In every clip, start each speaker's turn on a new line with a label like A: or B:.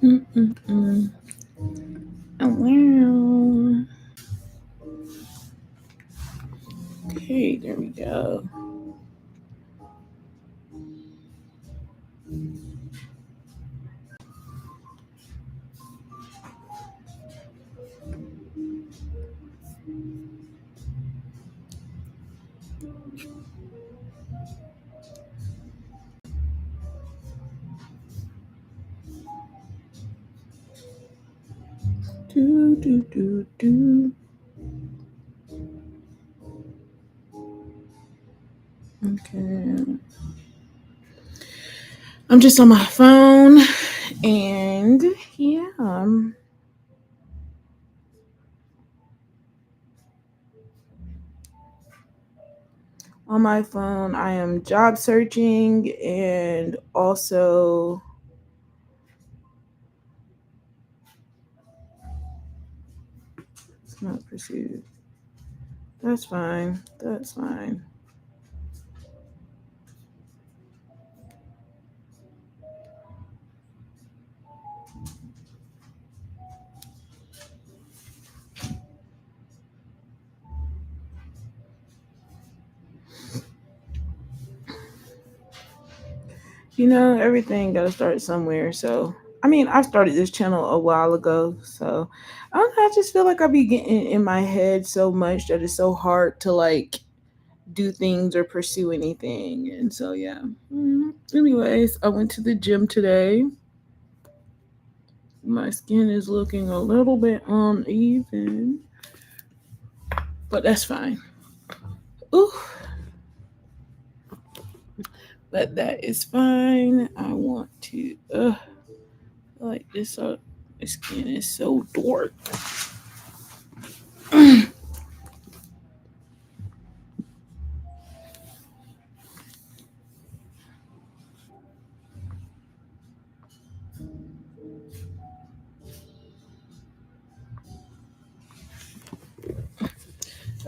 A: Mm-mm-mm. Oh, wow. Okay, there we go. Do, do, do, do. Okay. I'm just on my phone and yeah. On my phone, I am job searching and also it's not pursued. That's fine. That's fine. Everything got to start somewhere. So, I mean, I started this channel a while ago. So, I don't know. I just feel like I be getting in my head so much that it's so hard to like do things or pursue anything. And so, yeah. Anyways, I went to the gym today. My skin is looking a little bit uneven, but that's fine. Ooh, but that is fine. I want to, like this. My skin is so dark.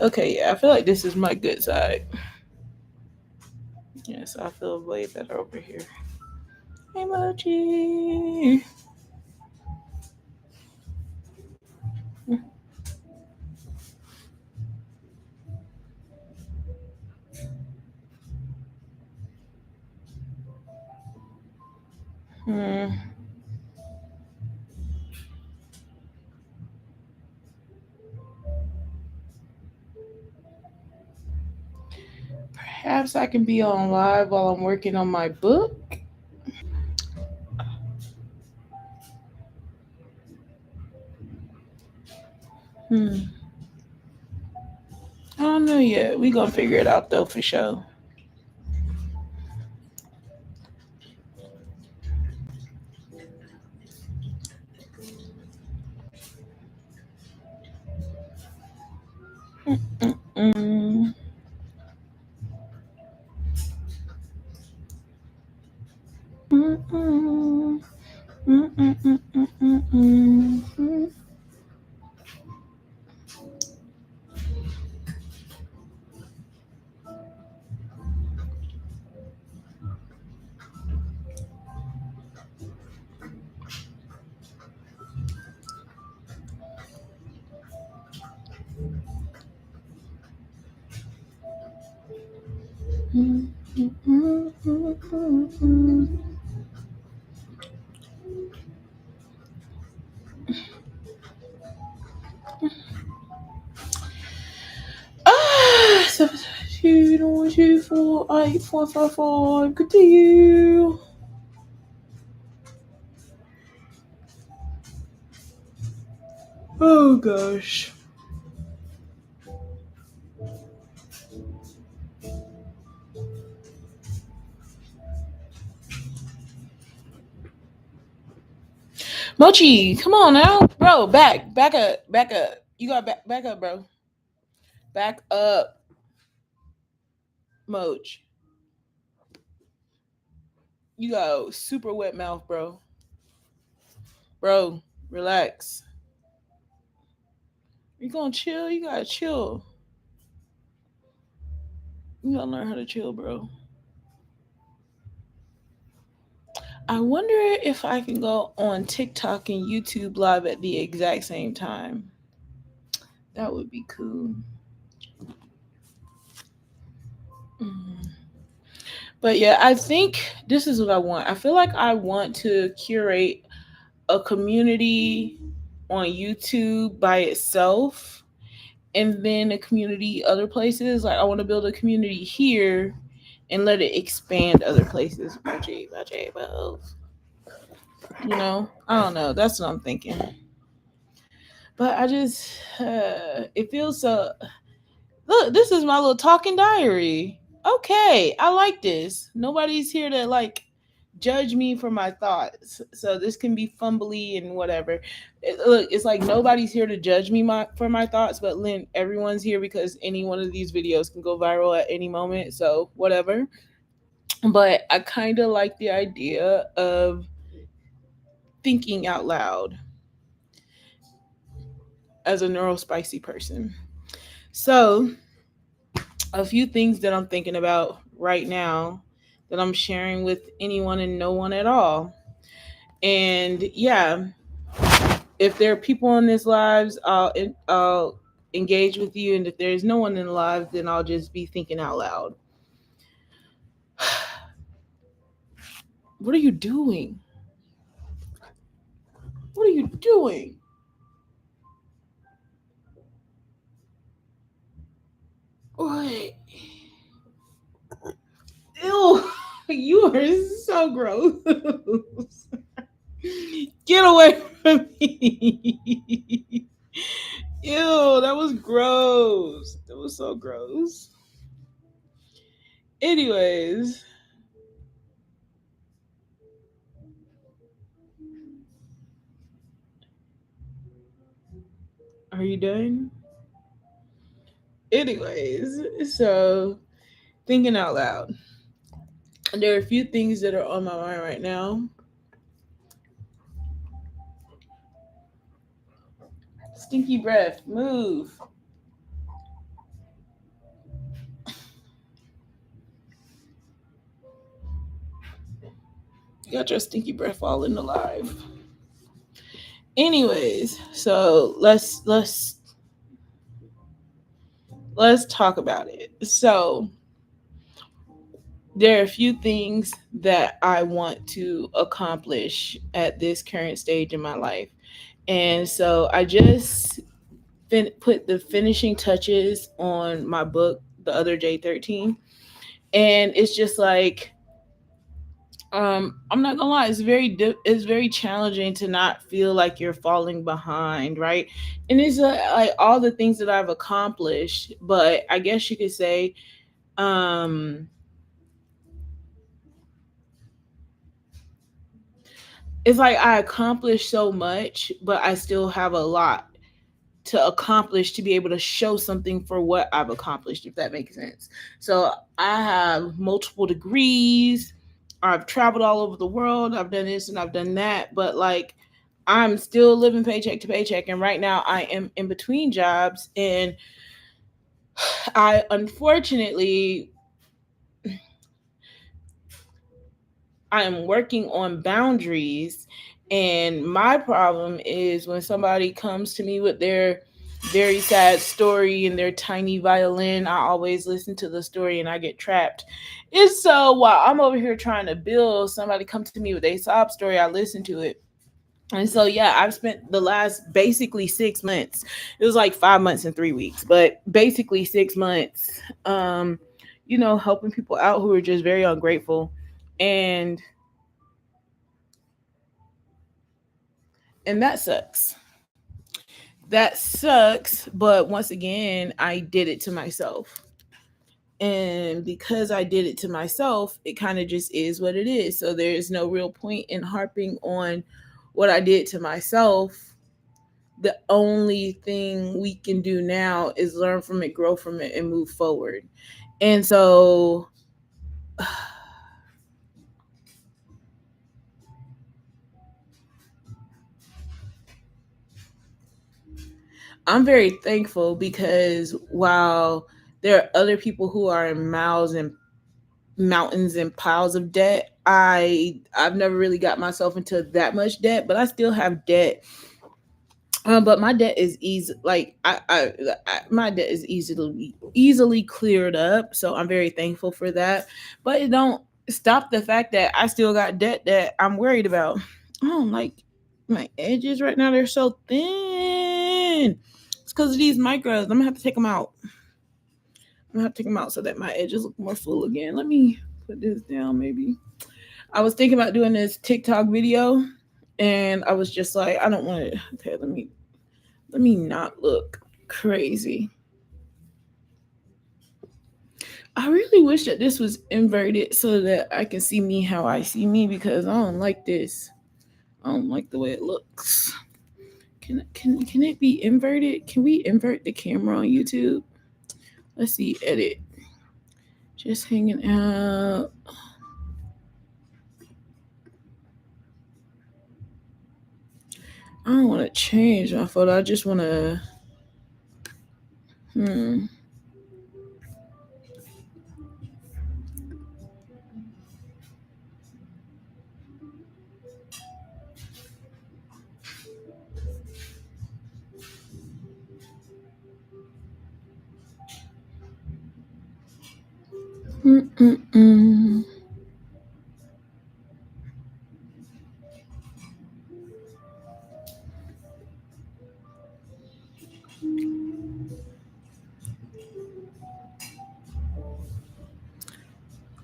A: Okay, yeah, I feel like this is my good side. Yes, I feel way better over here. Emoji. Hmm. Perhaps I can be on live while I'm working on my book. Hmm. I don't know yet. We gonna figure it out though for sure. Mm. Mm-mm. Mm-mm. Mm-mm. Ah, 772 Good to you. Oh gosh. Mochi, come on now, bro. Back up, back up. You got back up, bro. Back up, Moch. You got a super wet mouth, bro. Bro, relax. You gonna chill? You gotta chill. You gotta learn how to chill, bro. I wonder if I can go on TikTok and YouTube live at the exact same time. That would be cool. Mm. But yeah, I think this is what I want. I feel like I want to curate a community on YouTube by itself and then a community other places. Like I want to build a community here and let it expand other places. I don't know. That's what I'm thinking. But I just, it feels so. Look, this is my little talking diary. Okay, I like this. Nobody's here to like judge me for my thoughts, so this can be fumbly and whatever. Look, it's like nobody's here to judge me for my thoughts, but Lynn, everyone's here because any one of these videos can go viral at any moment. So whatever. But I kind of like the idea of thinking out loud as a neurospicy person. So a few things that I'm thinking about right now that I'm sharing with anyone and no one at all. And yeah, if there are people in this lives, I'll engage with you. And if there's no one in the live, then I'll just be thinking out loud. What are you doing? What are you doing? What? Ew, you are so gross. Get away from me. Ew, that was gross. That was so gross. Anyways, are you done? Anyways, so thinking out loud. There are a few things that are on my mind right now. Stinky breath, move. You got your stinky breath all in the live. Anyways, so let's talk about it. So there are a few things that I want to accomplish at this current stage in my life. And so I just put the finishing touches on my book, The Other J13. And it's just like, I'm not gonna lie, it's very challenging to not feel like you're falling behind, right? And it's like all the things that I've accomplished, but I guess you could say, um, it's like I accomplished so much, but I still have a lot to accomplish to be able to show something for what I've accomplished, if that makes sense. So I have multiple degrees. I've traveled all over the world. I've done this and I've done that, but like I'm still living paycheck to paycheck. And right now I am in between jobs. And I unfortunately, I am working on boundaries. And my problem is when somebody comes to me with their very sad story and their tiny violin, I always listen to the story and I get trapped. It's so while I'm over here trying to build, somebody come to me with a sob story, I listen to it. And so yeah, I've spent the last basically 6 months. It was like 5 months and 3 weeks, but basically 6 months, helping people out who are just very ungrateful. And that sucks. That sucks, but once again, I did it to myself. And because I did it to myself, it kind of just is what it is. So there's no real point in harping on what I did to myself. The only thing we can do now is learn from it, grow from it, and move forward. And so I'm very thankful because while there are other people who are in miles and mountains and piles of debt. I've never really got myself into that much debt, but I still have debt. But my debt is easy. Like my debt is easily cleared up. So I'm very thankful for that. But it don't stop the fact that I still got debt that I'm worried about. I don't like my edges right now. They're so thin. It's because of these micros. I'm gonna have to take them out. I'm gonna have to take them out so that my edges look more full again. Let me put this down. Maybe I was thinking about doing this TikTok video, and I was just like, I don't want to. Okay, let me not look crazy. I really wish that this was inverted so that I can see me how I see me, because I don't like this. I don't like the way it looks. Can it be inverted? Can we invert the camera on YouTube? Let's see, edit. Just hanging out. I don't want to change my photo. I just want to. Hmm. Mm-mm-mm.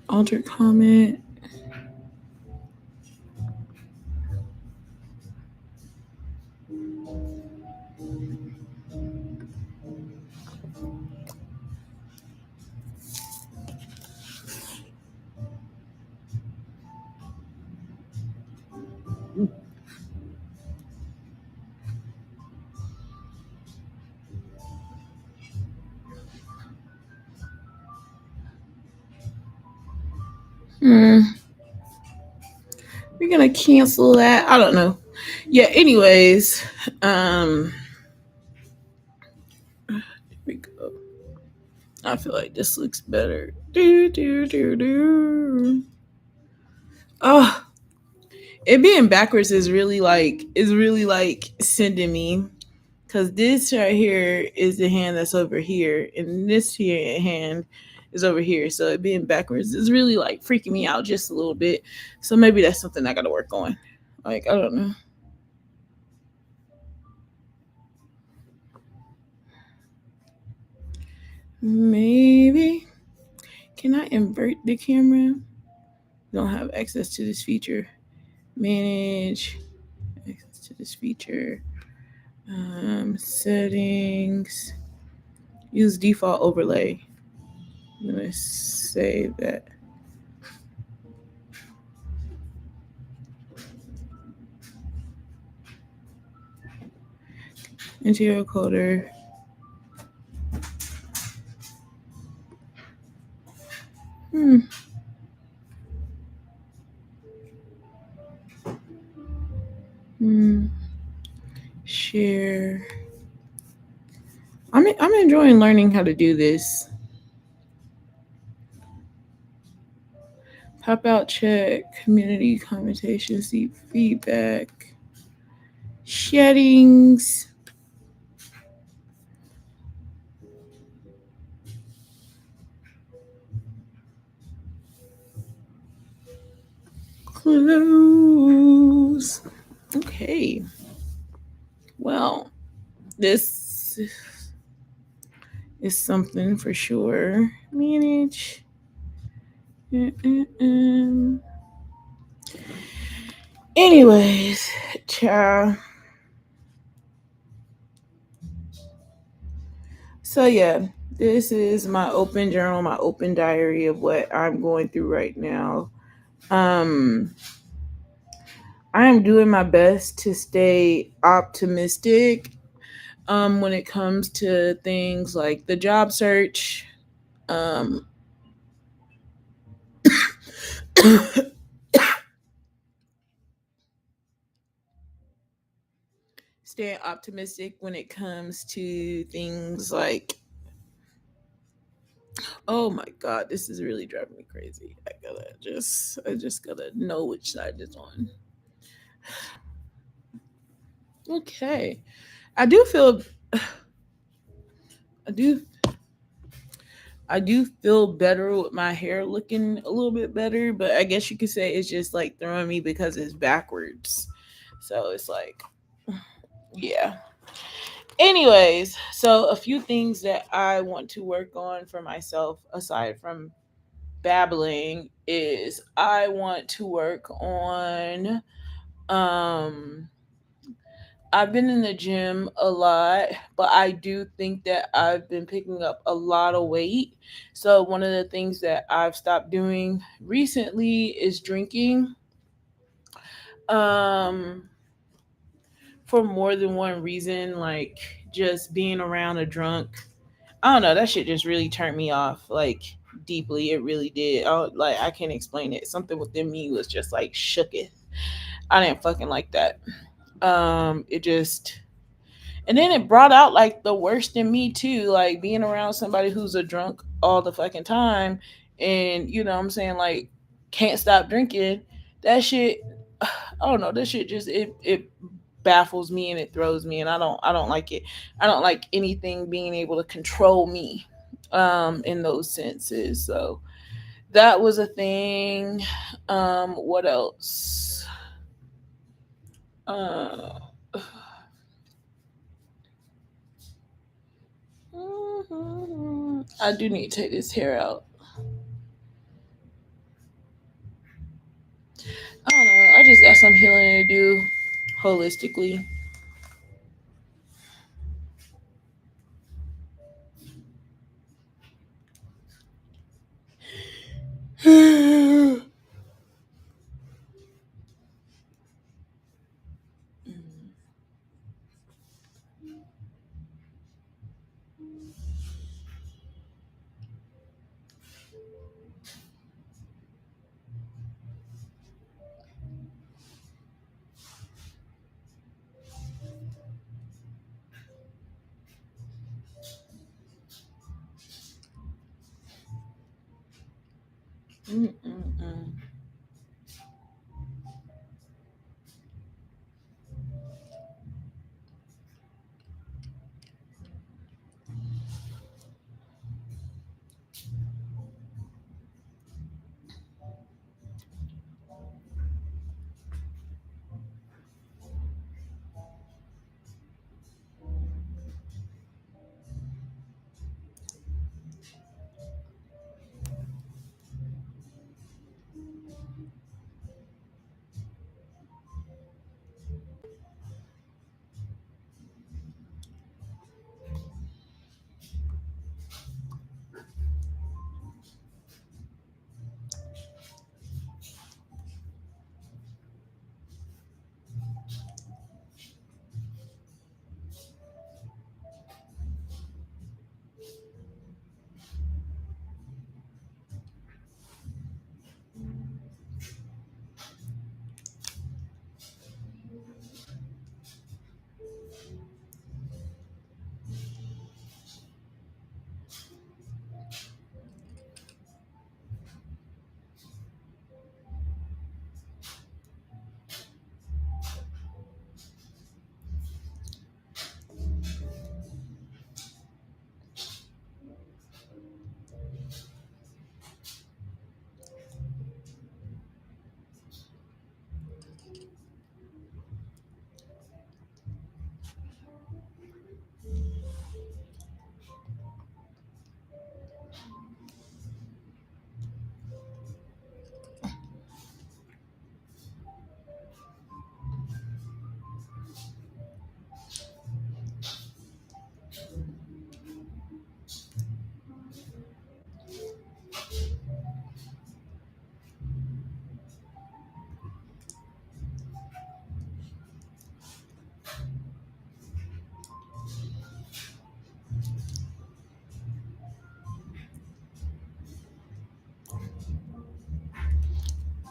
A: Alter comment. Hmm. We're gonna cancel that. I don't know. Yeah. Anyways, here we go. I feel like this looks better. Do do do do. Oh, it being backwards is really like sending me, because this right here is the hand that's over here, and this here hand is over here. So it being backwards is really like freaking me out just a little bit. So maybe that's something I got to work on. Like, I don't know. Maybe can I invert the camera? Don't have access to this feature. Manage access to this feature. Settings. Use default overlay. I'm gonna save that. Interior coder. Hmm. Hmm. Share. I'm enjoying learning how to do this. Pop out check, community commentation, see feedback, settings. Close. Okay. Well, this is something for sure. Manage. Mm-mm-mm. Anyways, ciao. So yeah, this is my open journal, my open diary of what I'm going through right now. Um, I am doing my best to stay optimistic when it comes to things like the job search. Um, staying optimistic when it comes to things like Oh my god, this is really driving me crazy. I just gotta know which side it's on. Okay. I do feel I do I do feel better with my hair looking a little bit better, but I guess you could say it's just like throwing me because it's backwards. So it's like, yeah. Anyways, so a few things that I want to work on for myself aside from babbling is I want to work on um I've been in the gym a lot, but I do think that I've been picking up a lot of weight. So one of the things that I've stopped doing recently is drinking. Um for more than one reason, like just being around a drunk. I don't know, that shit just really turned me off, like deeply. It really did. I can't explain it. Something within me was just like shooketh. I didn't fucking like that. It just And then it brought out like the worst in me too, like being around somebody who's a drunk all the fucking time and you know what I'm saying, like can't stop drinking. That shit I don't know, that shit just it baffles me and it throws me and I don't like it. I don't like anything being able to control me in those senses. So that was a thing. What else? Uh I do need to take this hair out. I don't know. I just got some healing to do holistically. Mm-mm-mm.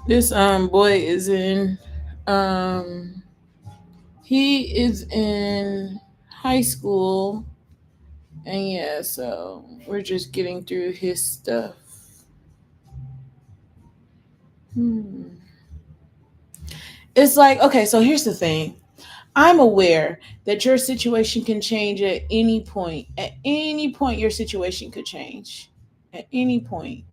A: This boy is in um he is in high school And yeah, so we're just getting through his stuff. Hmm. It's like, okay, so here's the thing. I'm aware that your situation can change at any point. At any point, your situation could change. At any point.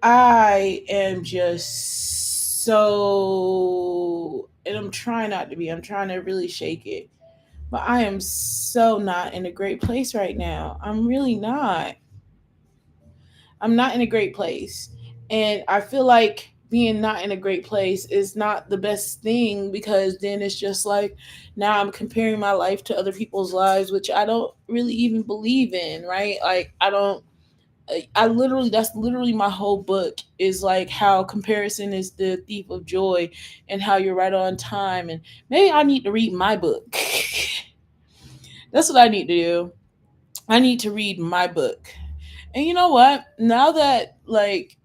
A: I am just so, and I'm trying not to be, I'm trying to really shake it. But I am so not in a great place right now. I'm really not. I'm not in a great place. And I feel like being not in a great place is not the best thing because then it's just like now I'm comparing my life to other people's lives, which I don't really even believe in, right? Like, I don't. I literally, that's literally my whole book is like how comparison is the thief of joy and how you're right on time. And maybe I need to read my book. That's what I need to do. I need to read my book. And you know what? Now that, like,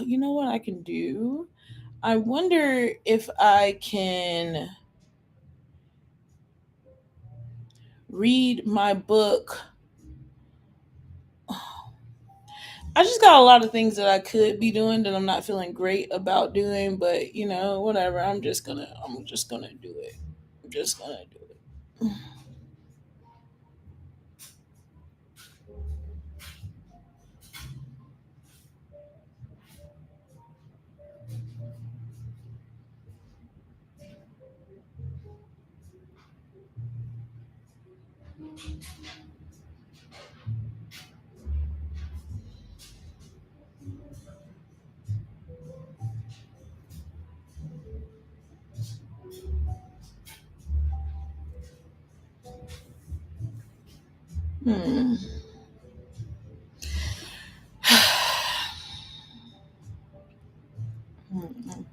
A: you know what I can do? I wonder if I can read my book. I just got a lot of things that I could be doing that I'm not feeling great about doing, but you know, whatever. I'm just gonna do it. I'm just gonna do it. Hmm. Hmm.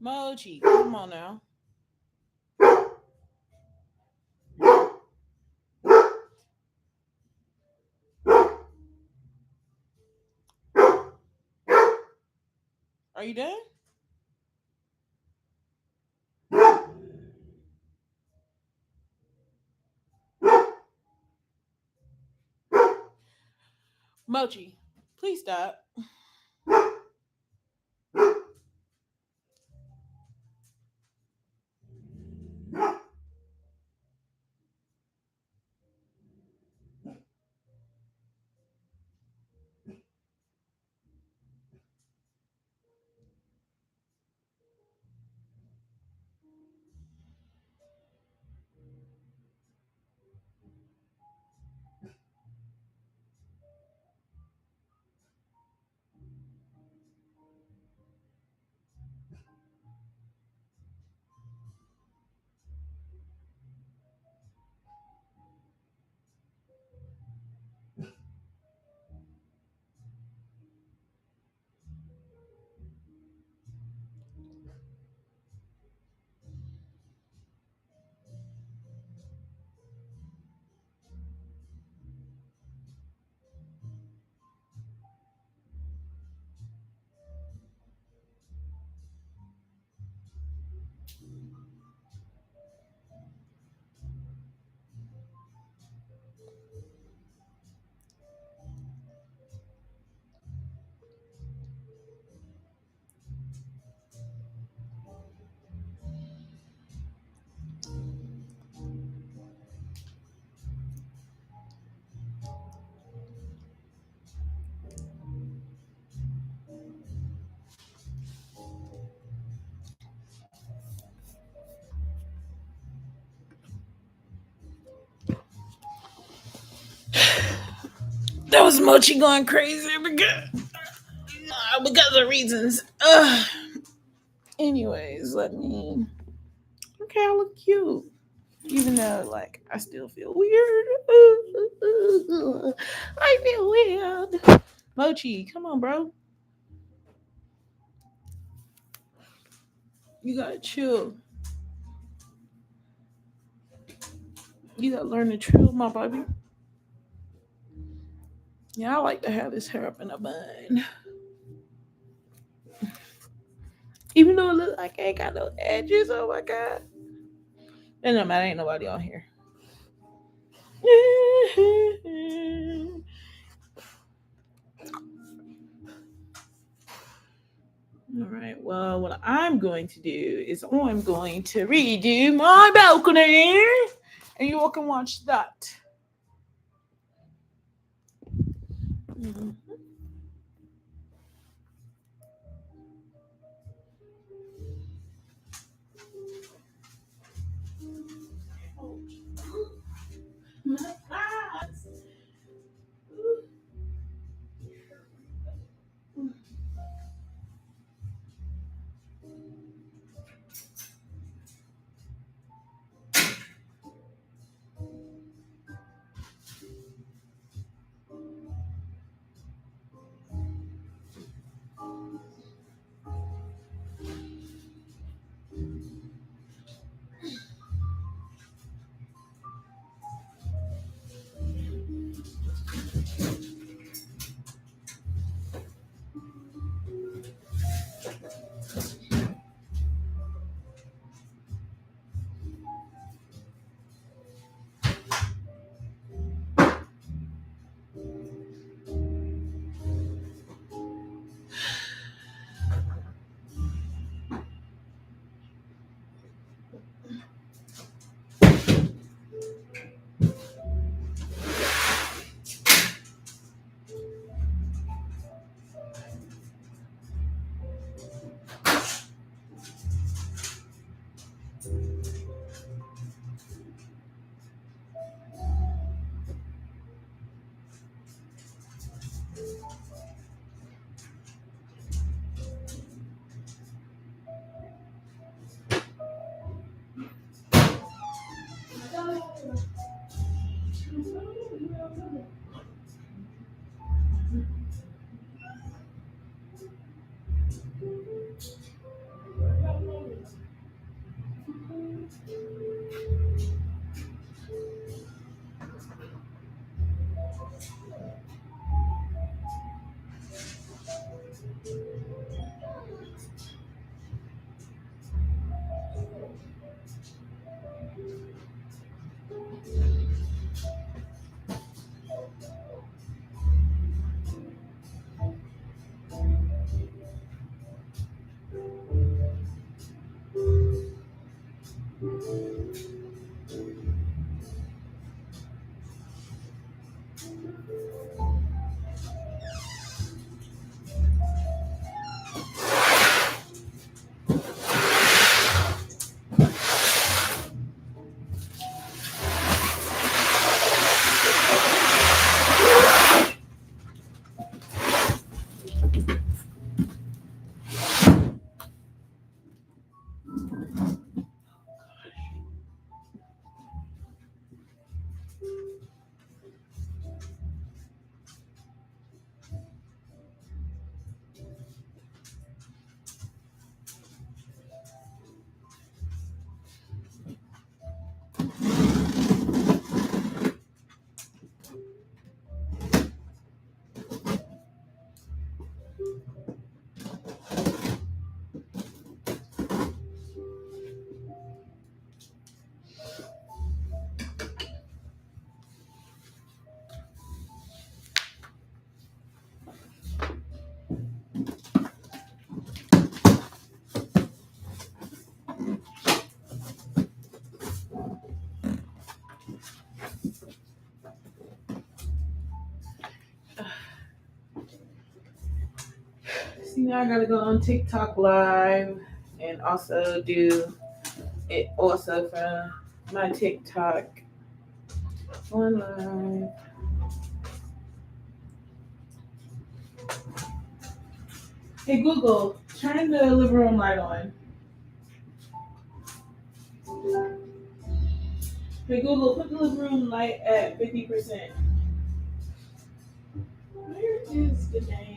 A: Mochi, come on now. Are you done? Mochi, please stop. That was Mochi going crazy because of reasons. Anyways, let me. Okay, I look cute. Even though, like, I still feel weird. I feel weird. Mochi, come on, bro. You gotta chill. You gotta learn to chill, my baby. Yeah, I like to have this hair up in a bun. Even though it looks like I ain't got no edges. Oh my god. It no matter, ain't nobody on here. All right. Well, what I'm going to do is I'm going to redo my balcony, and you all can watch that. Mhm. See, now I gotta go on TikTok live and also do it also from my TikTok on live. Hey Google, turn the living room light on. Hey Google, put the living room light at 50%. Where is the dang?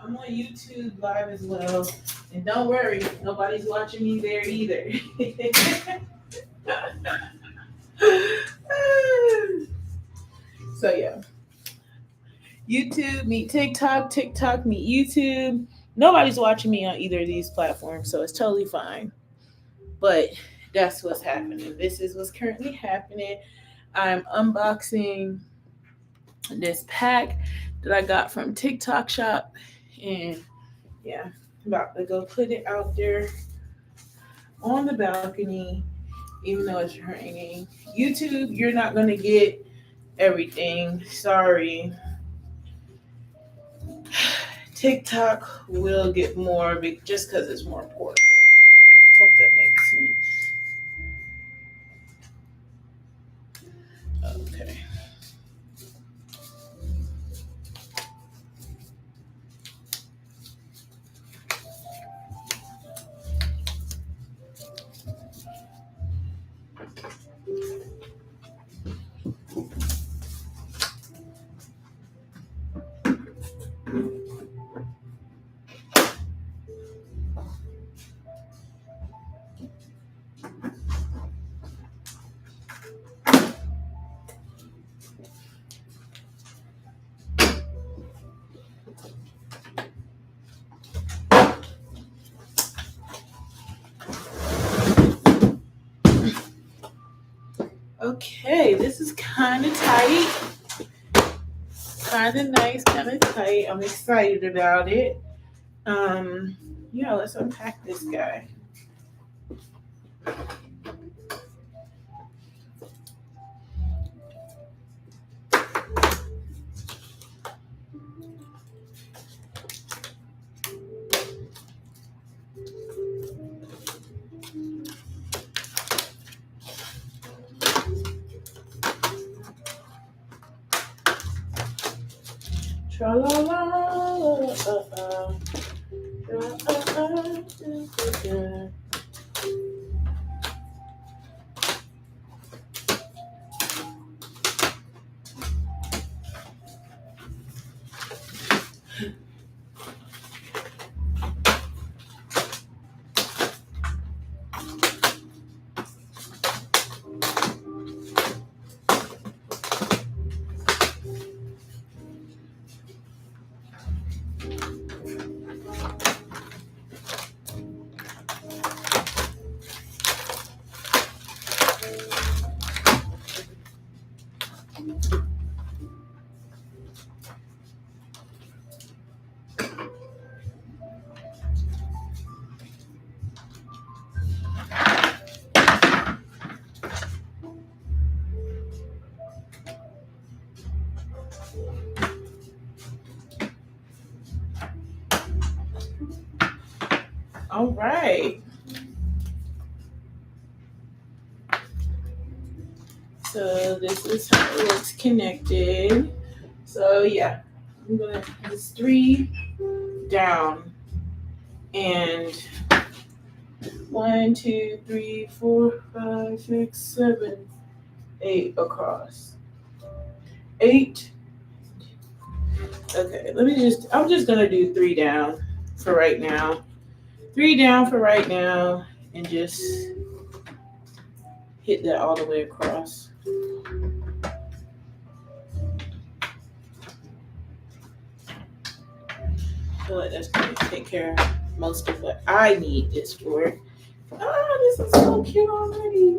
A: I'm on YouTube live as well. And don't worry, nobody's watching me there either. So yeah. YouTube meet TikTok, TikTok meet YouTube. Nobody's watching me on either of these platforms, so it's totally fine. But that's what's happening. This is what's currently happening. I'm unboxing this pack that I got from TikTok Shop, and yeah, I'm about to go put it out there on the balcony, even though it's raining. YouTube, you're not gonna get everything. Sorry. TikTok will get more just because it's more portable. Hope that makes sense. Okay. Okay, this is kind of tight. Kind of nice, kind of tight. I'm excited about it. Yeah, let's unpack this guy. All right. So this is how it looks connected. So yeah, I'm gonna just three down and 1, 2, 3, 4, 5, 6, 7, 8 across. 8. Okay, I'm just gonna do three down for right now. Three down for right now, and just hit that all the way across. I feel like that's gonna take care of most of what I need this for. Oh, this is so cute already.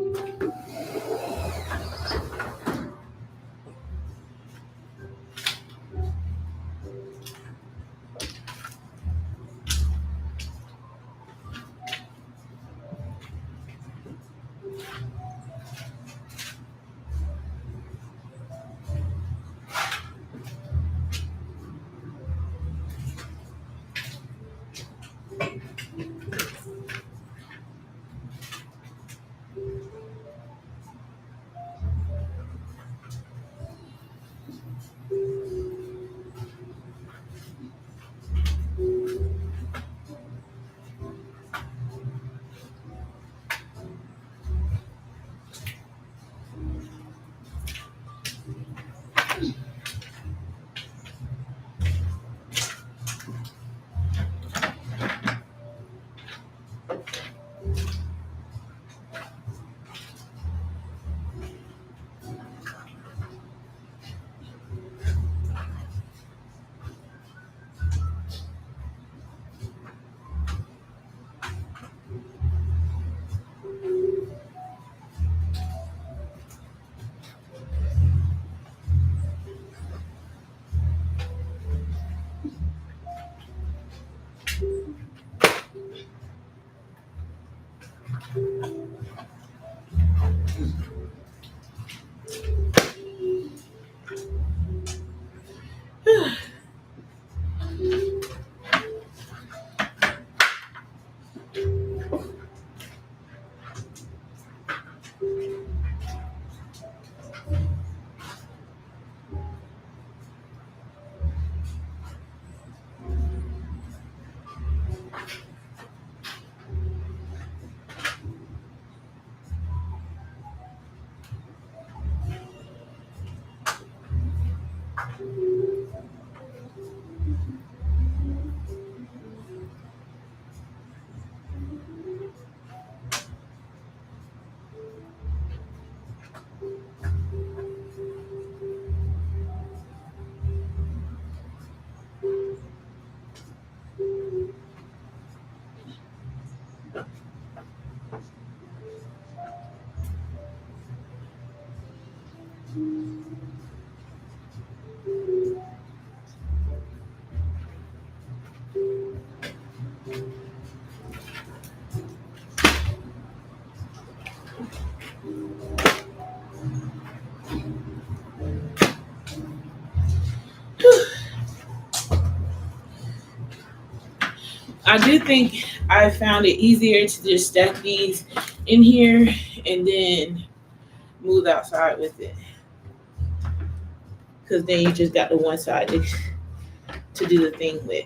A: I do think I found it easier to just stack these in here and then move outside with it. Because then you just got the one side to do the thing with.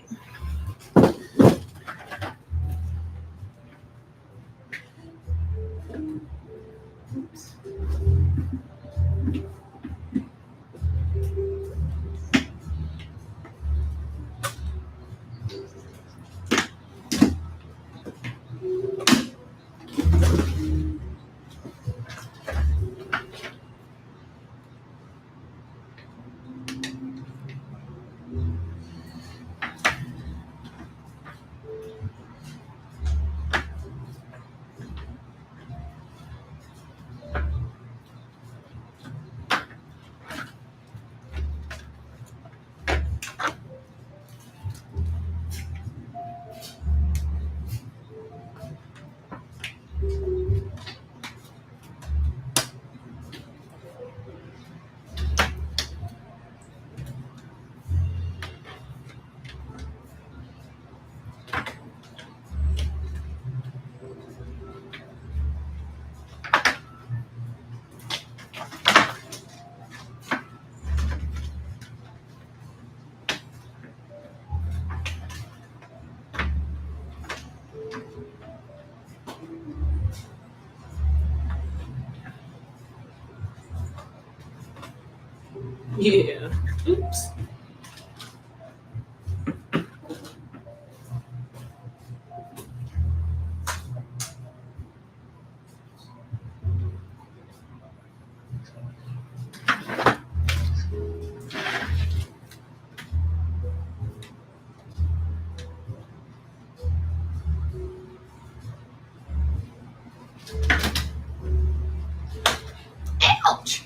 A: Yeah. Oops. Ouch.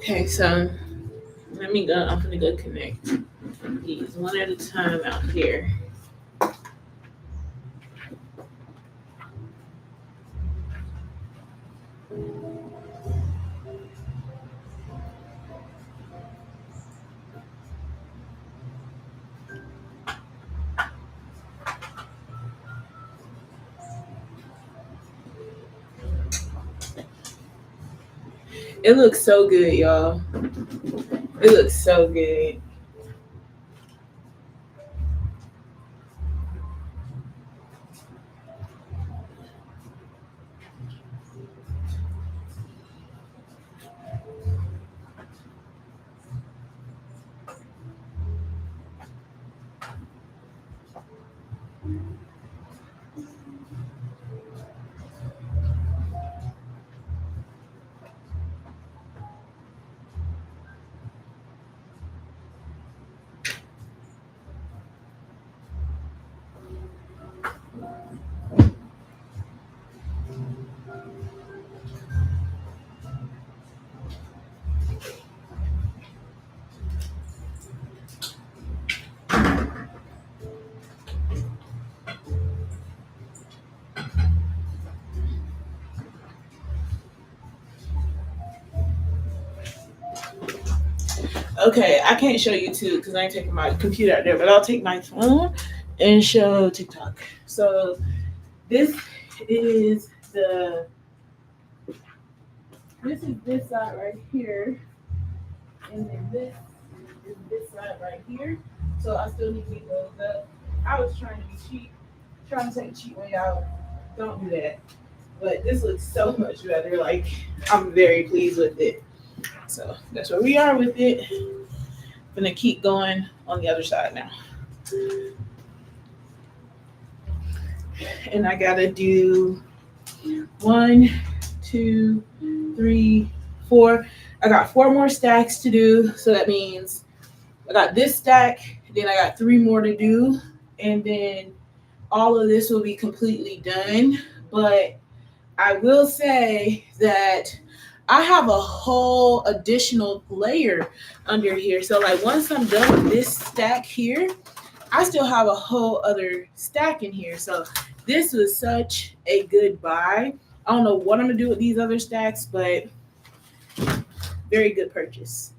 A: Okay, so let me go. I'm gonna go connect these one at a time out here. It looks so good, y'all. It looks so good. Okay, I can't show you too because I ain't taking my computer out there, but I'll take my phone and show TikTok. So this is the this is this side right here, and then this is this side right here. So I still need to get those up. I was trying to be cheap, trying to take the cheap way out. Don't do that. But this looks so much better. Like I'm very pleased with it. So that's where we are with it. Gonna keep going on the other side now. And I gotta do 1, 2, 3, 4. I got 4 more stacks to do. So that means I got this stack, then I got 3 more to do, and then all of this will be completely done. But I will say that I have a whole additional layer under here. So like once I'm done with this stack here, I still have a whole other stack in here. So this was such a good buy. I don't know what I'm gonna do with these other stacks, but very good purchase.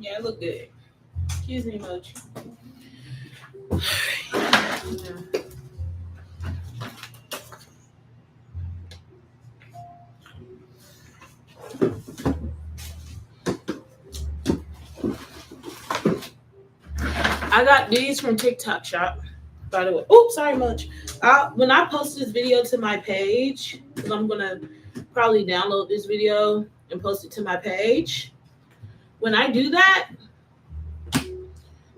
A: Yeah, it looked good. Excuse me, Mochi. Yeah. I got these from TikTok Shop, by the way. Oops, sorry, much. When I post this video to my page, because I'm gonna probably download this video and post it to my page. When I do that,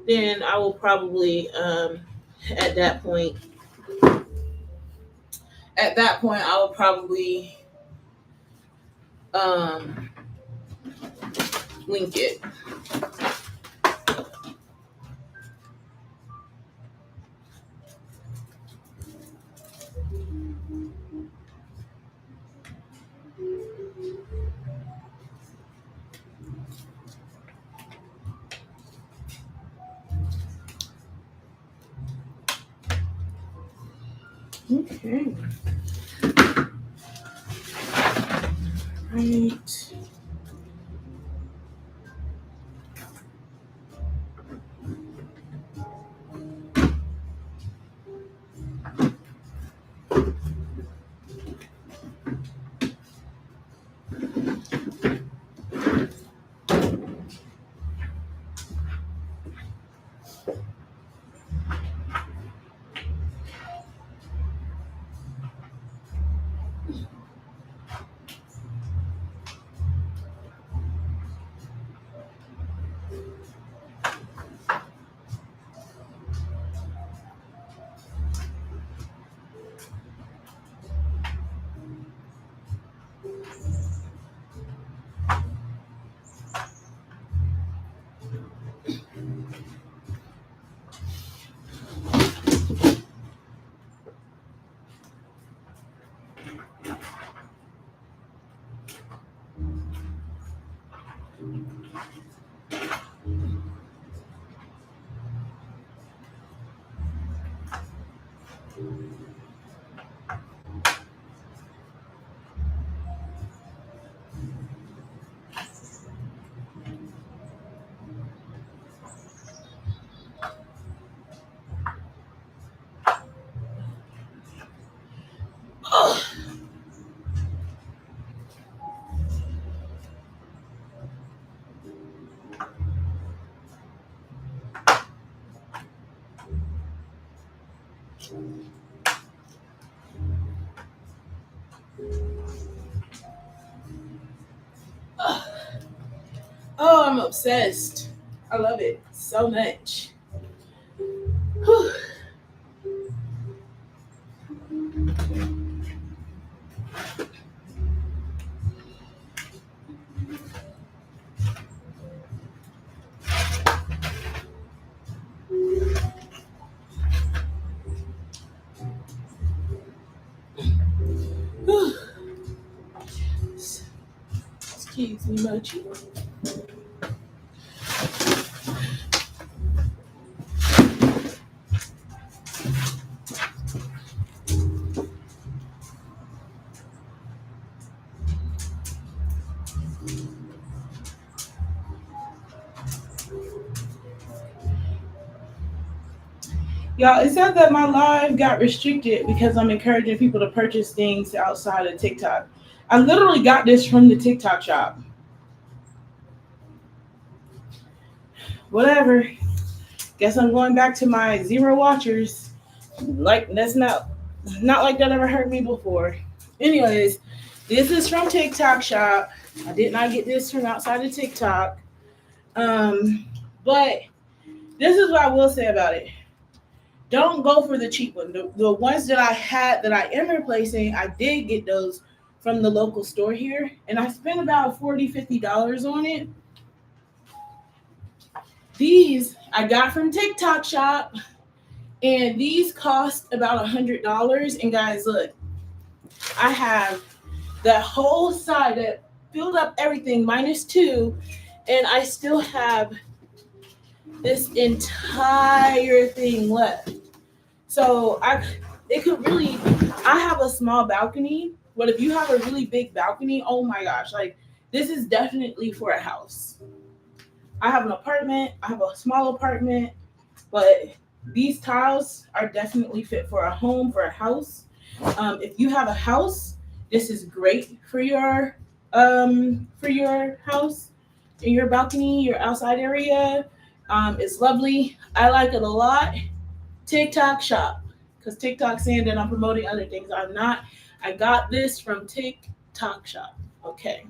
A: then I will probably at that point I will probably um link it. Okay. Right. Oh, oh, I'm obsessed. I love it so much. Whew. Whew. Excuse me, Mochi. Y'all, it said that my live got restricted because I'm encouraging people to purchase things outside of TikTok. I literally got this from the TikTok shop. Whatever. Guess I'm going back to my zero watchers. Like that's not like that ever hurt me before. Anyways, this is from TikTok shop. I did not get this from outside of TikTok. But this is what I will say about it. Don't go for the cheap one. The ones that I had that I am replacing, I did get those from the local store here, and I spent about $40-$50 on it. These I got from TikTok shop, and these cost about $100. And guys, look, I have that whole side that filled up everything -2, and I still have this entire thing left. So I have a small balcony, but if you have a really big balcony, oh my gosh, like this is definitely for a house. I have an apartment, I have a small apartment, but these tiles are definitely fit for a home, for a house. If you have a house, this is great for your house, in your balcony, your outside area. It's lovely. I like it a lot. TikTok shop, because TikTok saying that I'm promoting other things. I'm not. I got this from TikTok shop. Okay.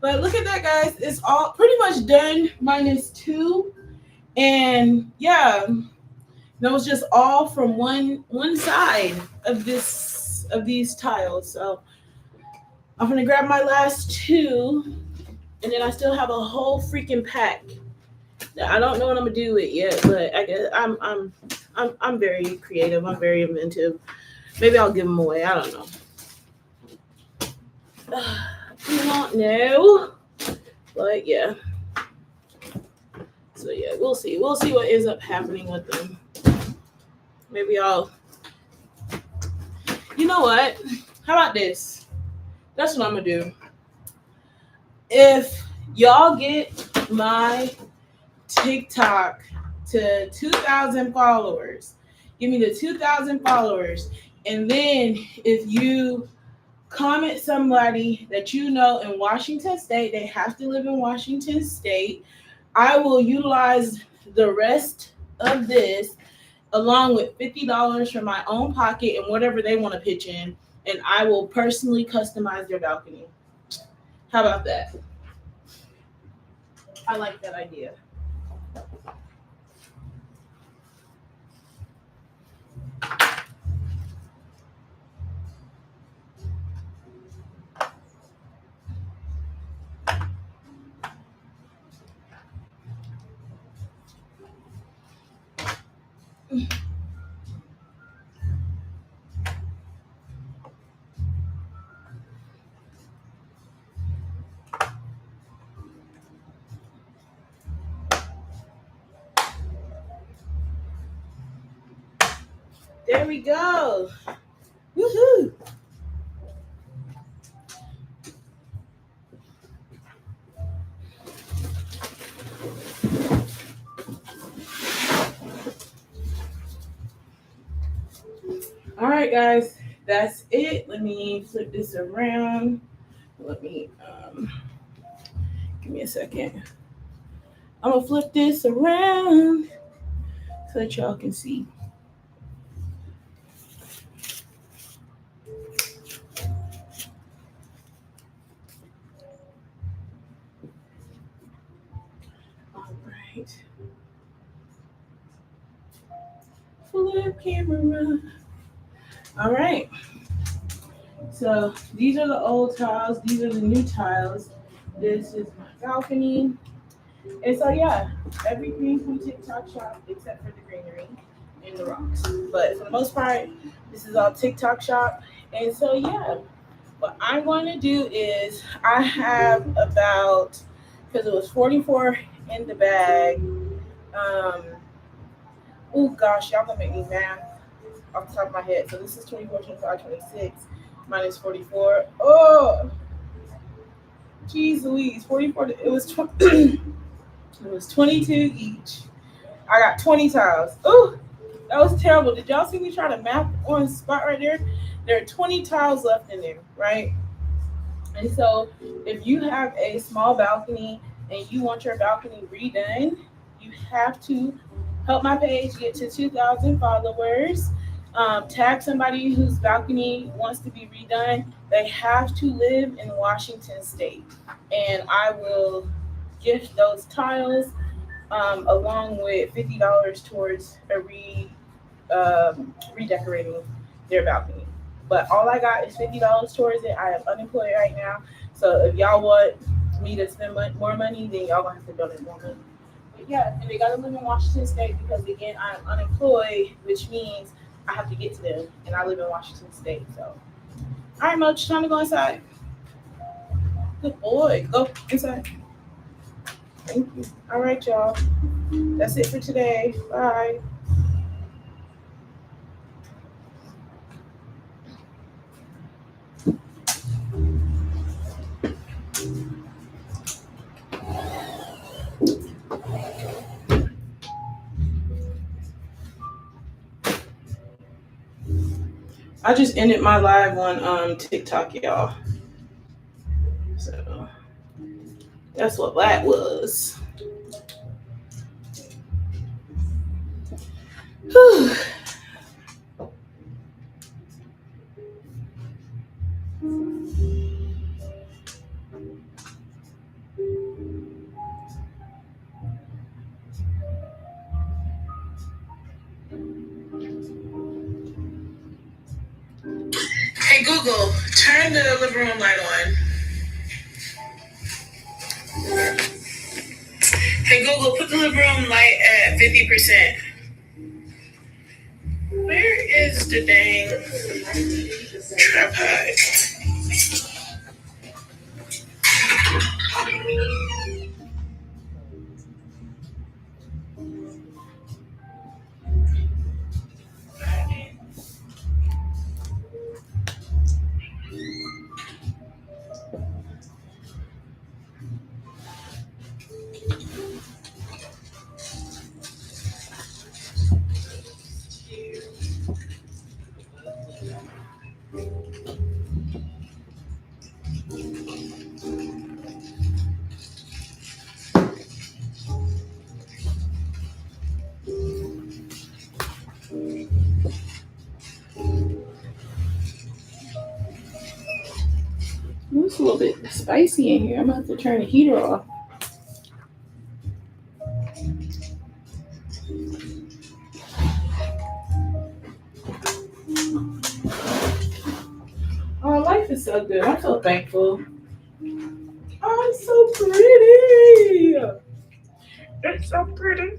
A: But look at that, guys. It's all pretty much done, minus two. And yeah, that was just all from one side of this of these tiles. So I'm gonna grab my last two, and then I still have a whole freaking pack. I don't know what I'm gonna do with yet, but I guess I'm very creative. I'm very inventive. Maybe I'll give them away. I don't know. I don't know, but yeah. So yeah, we'll see. We'll see what ends up happening with them. Maybe I'll. You know what? How about this? That's what I'm gonna do. If y'all get my TikTok to 2,000 followers, give me the 2,000 followers, and then if you comment somebody that you know in Washington State, they have to live in Washington State. I will utilize the rest of this along with $50 from my own pocket and whatever they want to pitch in, and I will personally customize their balcony. How about that? I like that idea. There we go. Woohoo! All right, guys, that's it. Let me flip this around. Let me give me a second. I'm gonna flip this around so that y'all can see. All right. Flip camera. All right. So these are the old tiles. These are the new tiles. This is my balcony. And so yeah, everything from TikTok shop except for the greenery and the rocks. But for the most part, this is all TikTok shop. And so yeah, what I'm going to do is I have about, because it was 44 in the bag. Oh gosh, y'all gonna make me math off the top of my head. So this is 24, 25, 26 minus 44. Oh, geez Louise, 44. It was it was 22 each. I got 20 tiles. Oh, that was terrible. Did y'all see me try to map on the spot right there? There are 20 tiles left in there, right? And so if you have a small balcony and you want your balcony redone, you have to help my page get to 2,000 followers. Tag somebody whose balcony wants to be redone. They have to live in Washington State. And I will gift those tiles along with $50 towards redecorating their balcony. But all I got is $50 towards it. I am unemployed right now, so if y'all want me to spend more money, then y'all gonna have to donate more money. But yeah, and they gotta live in Washington State because again, I'm unemployed, which means I have to get to them, and I live in Washington State. So, all right, Moch, time to go inside. Good boy, go inside. Thank you. All right, y'all. That's it for today. Bye. I just ended my live on TikTok, y'all. So that's what that was. Whew. Hey Google, turn the living room light on. Hey Google, put the living room light at 50%. Where is the dang tripod? It's a little bit spicy in here. I'm gonna have to turn the heater off. Oh, life is so good. I'm so thankful. Oh, it's so pretty. It's so pretty.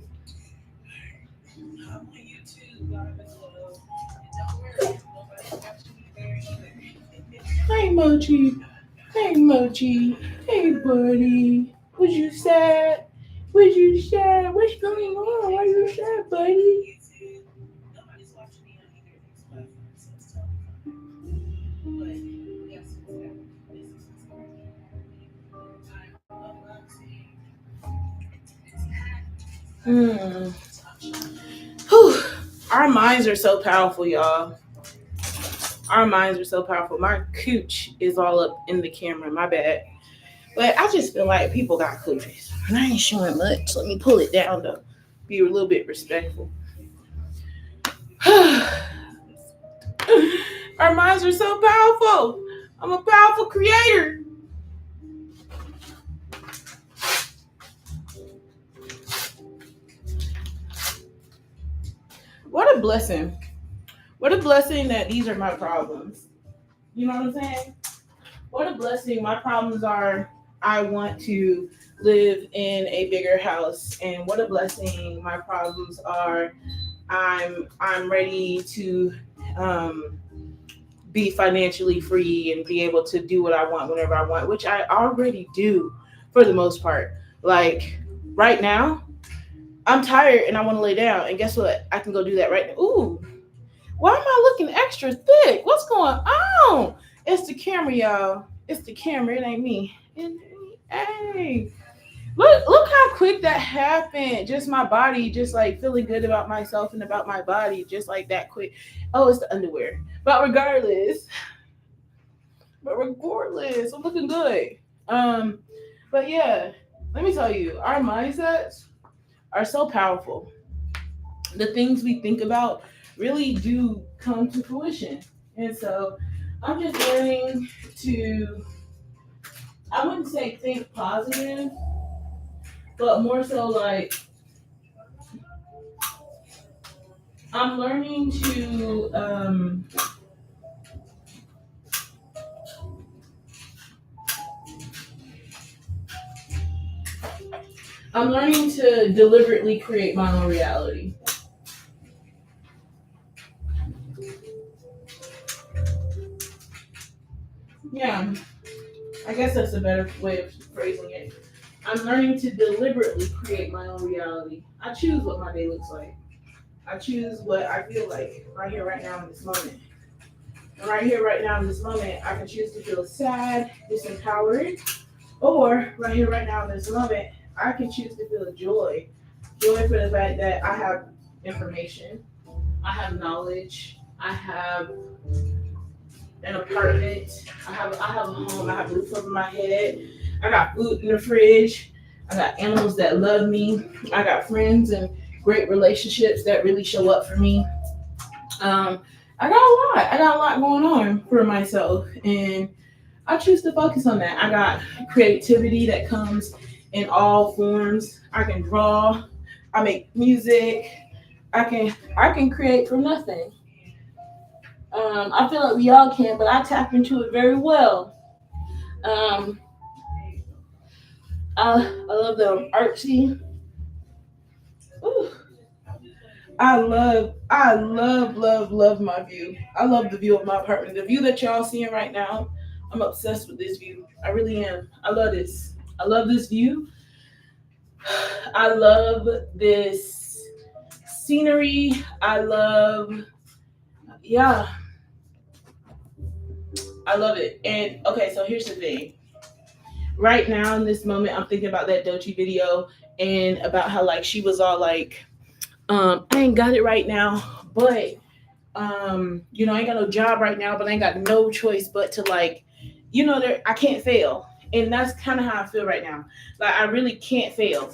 A: Hey, Mochi. Hey, Mochi. Hey, buddy. Was you sad? Was you sad? What's going on? Why you sad, buddy? Hmm. Whew. Our minds are so powerful, y'all. Our minds are so powerful. My cooch is all up in the camera. My bad. But I just feel like people got coochies. And I ain't showing much. Let me pull it down though. Be a little bit respectful. Our minds are so powerful. I'm a powerful creator. What a blessing. What a blessing that these are my problems. You know what I'm saying? What a blessing. My problems are I want to live in a bigger house. And what a blessing my problems are I'm ready to um be financially free and be able to do what I want whenever I want, which I already do for the most part. Like right now, I'm tired and I want to lay down. And guess what? I can go do that right now. Ooh, why am I looking extra thick? What's going on? It's the camera, y'all. It's the camera. It ain't me. Hey, look how quick that happened. Just my body, just like feeling good about myself and about my body, just like that quick. Oh, it's the underwear. But regardless, I'm looking good. Um, but yeah, let me tell you, our mindsets are so powerful. The things we think about really do come to fruition. And so I'm just learning to, I wouldn't say think positive, but more so like I'm learning to, I'm learning to deliberately create my own reality. Yeah, I guess that's a better way of phrasing it. I'm learning to deliberately create my own reality. I choose what my day looks like. I choose what I feel like right here, right now, in this moment. And right here, right now, in this moment, I can choose to feel sad, disempowered, or right here, right now, in this moment, I can choose to feel joy. Joy for the fact that I have information, I have knowledge, I have an apartment. I have a home. I have a roof over my head. I got food in the fridge. I got animals that love me. I got friends and great relationships that really show up for me. Um, I got a lot. I got a lot going on for myself, and I choose to focus on that. I got creativity that comes in all forms. I can draw. I make music. I can create from nothing. I feel like we all can, but I tap into it very well. Um, I love the artsy. Ooh, love my view. I love the view of my apartment. The view that y'all seeing right now, I'm obsessed with this view. I really am. I love this. I love this view. I love this scenery. Yeah, I love it. And okay, so here's the thing. Right now, in this moment, I'm thinking about that Dochi video and about how like she was all like, I ain't got it right now, but I ain't got no job right now, but I ain't got no choice but to like, there I can't fail. And that's kind of how I feel right now. Like I really can't fail.